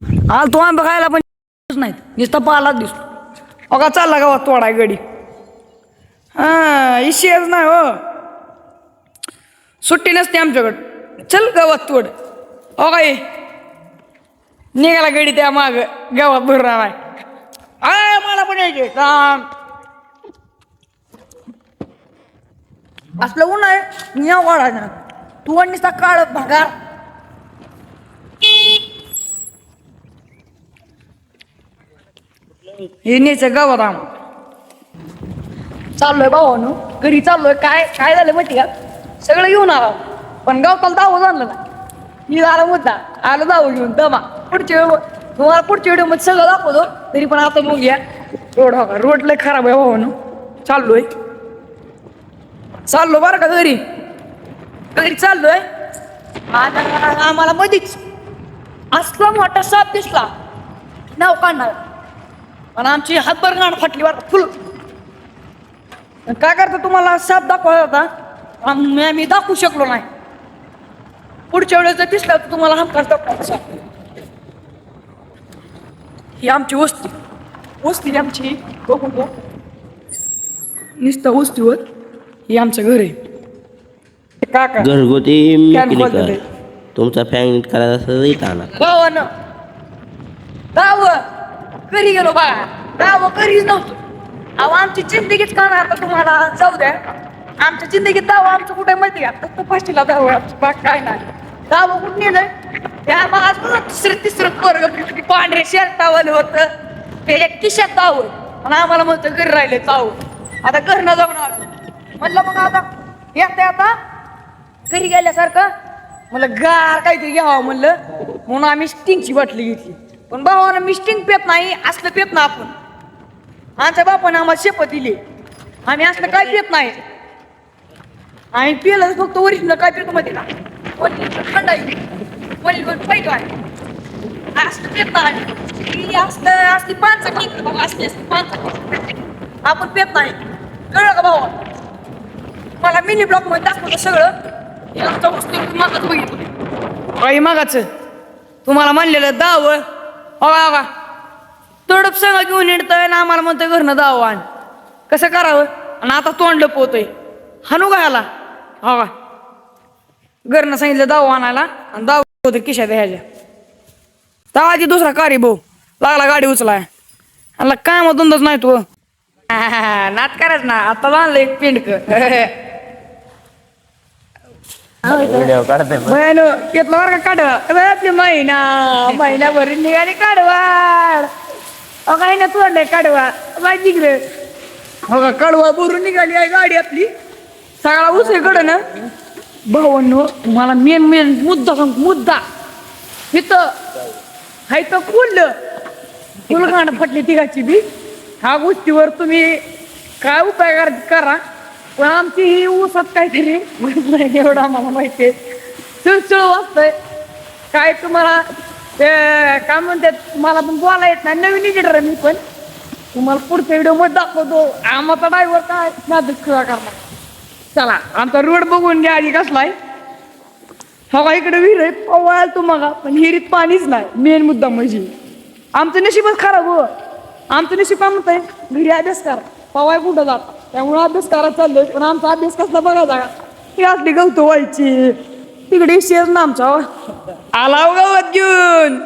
तो आंबा खायला पण नाहीत नुसता पालाच दिसतो अगा चालला गावात तोडाय गडी हा इशेच नाही हो सुट्टी नसते आमच्याकडं चल गावात तोड हो काय निघाला गडी त्या माग गावात भरून आलाय मला पण यायचे असलं ऊन आहे निया वाढायचं तू नुसता काळ भागार हे न्यायचं गावात आम चाललोय भावानो घरी चाललोय काय काय झालं माहिती का सगळं घेऊन आला पण गावताला दावं आणलं ना मी आला मुद्दा आलं दावं घेऊन दमा पुढच्या तुम्हाला पुढच्या व्हिडिओ मध्ये सगळं दाखवतो तरी पण आता बघूया रोड हो का रोड लय खराब आहे भावानो चाललोय बरं का घरी चाललोय आम्हाला मधीच असला मोठा साप दिसला नाव काढणार पण आमची हातभर गाण फाटली बरं फुल काय करता तुम्हाला साप दाखवायचा होता मी दाखवू शकलो नाही पुढच्या वेळेस जर दिसला तर तुम्हाला हमखास दाखवायचा ही आमची वस्ती आमची बघून घ्या नुसतं वस्तीवर ही आमचं घर आहे काका घरगुती तुमचा फॅन नीट करायचा असेल भावानं दाव घरी गेलो बघा दाव घरीच नव्हतं अहो आमची जिंदगीच करणार आता तुम्हाला जाऊ द्या आमच्या जिंदगीत दाव आमचं कुठे माहिती का फक्त फाशीला दाव बाग काय नाही दाव कुठं नेलं त्या मला तिसरं वर्ग पांढरे शर्टावालं होतं ते एक किशात दाव आणि आम्हाला म्हणतं घरी राहिले चाव आता घरनं जाऊन आलो म्हणलं मग आता येते आता घरी गेल्यासारखं म्हणलं गार काहीतरी घ्यावं म्हणलं म्हणून आम्ही स्टिंगची बाटली घेतली पण भावानं मी स्टिंग पेत नाही असलं पेत ना आपण आमच्या बापाने आम्हाला शपथ दिली आम्ही असलं काय पेत नाही आम्ही पिलं फक्त ओरिजिनल काय पेतो मध्ये ना थंड आहे पाहिजे आहे असलं पेत नाही असली असली आपण पेत नाही कळलं का भावा मला मिनी ब्लॉक मध्ये दाखवलं सगळं आमच्या वस्तू मागच बघितलं काही मागाचं तुम्हाला म्हणलेलं दाव हो तडप सगळं घेऊन येतोय ना आम्हाला म्हणतोय घरनं दाव आण कसं करावं आणि आता तोंड लपवतोय हानू गायला हो का घरनं सांगितलं दाव आणायला आणि दाव होतं किशात ह्याच्या तर आधी दुसरा कारी भाऊ लागला गाडी उचलाय आणि काय मग दोनच नाही तू नात करायच ना आता आणलं एक पिंडक घेतलं बरं का काढवा आपली महिनाभर निघाली काढवाड काही ना तोडलंय काढवा जिकडे हो का काढवा भरून निघाली आहे गाडी आपली सगळा उसळ कड ना भावांनो मला मेन मुद्दा इथं हाय तर फुलगाण फटली तिघाची बी ह्या गोष्टीवर तुम्ही काय उपाय करा पण आमची ही ऊसात काहीतरी एवढं आम्हाला माहिती आहे चुळचुळ वाजतंय काय तुम्हाला ते काय म्हणतात मला पण बोला येत नाही नवीन एडिटर आहे मी पण तुम्हाला पुढच्या व्हिडिओ मध्ये दाखवतो आम्हाला ड्रायव्हर काय नादच करणार चला आमचा रोड बघून घ्या आधी कसलाय हवा इकडे विहीर आहे पवायला तुम्हाला पण हिरीत पाणीच नाही मेन मुद्दा म्हणजे आमचं नशीबच खराब हो आमचं नशीब काय म्हणतंय घरी अभ्यास करा पवाय कुठं जाता त्यामुळे अभ्यास करायला चाललोय पण आमचा अभ्यास कसला बघायचा का ही असली गवतो व्हायची तिकडे शेज ना आमचा आला गावात घेऊन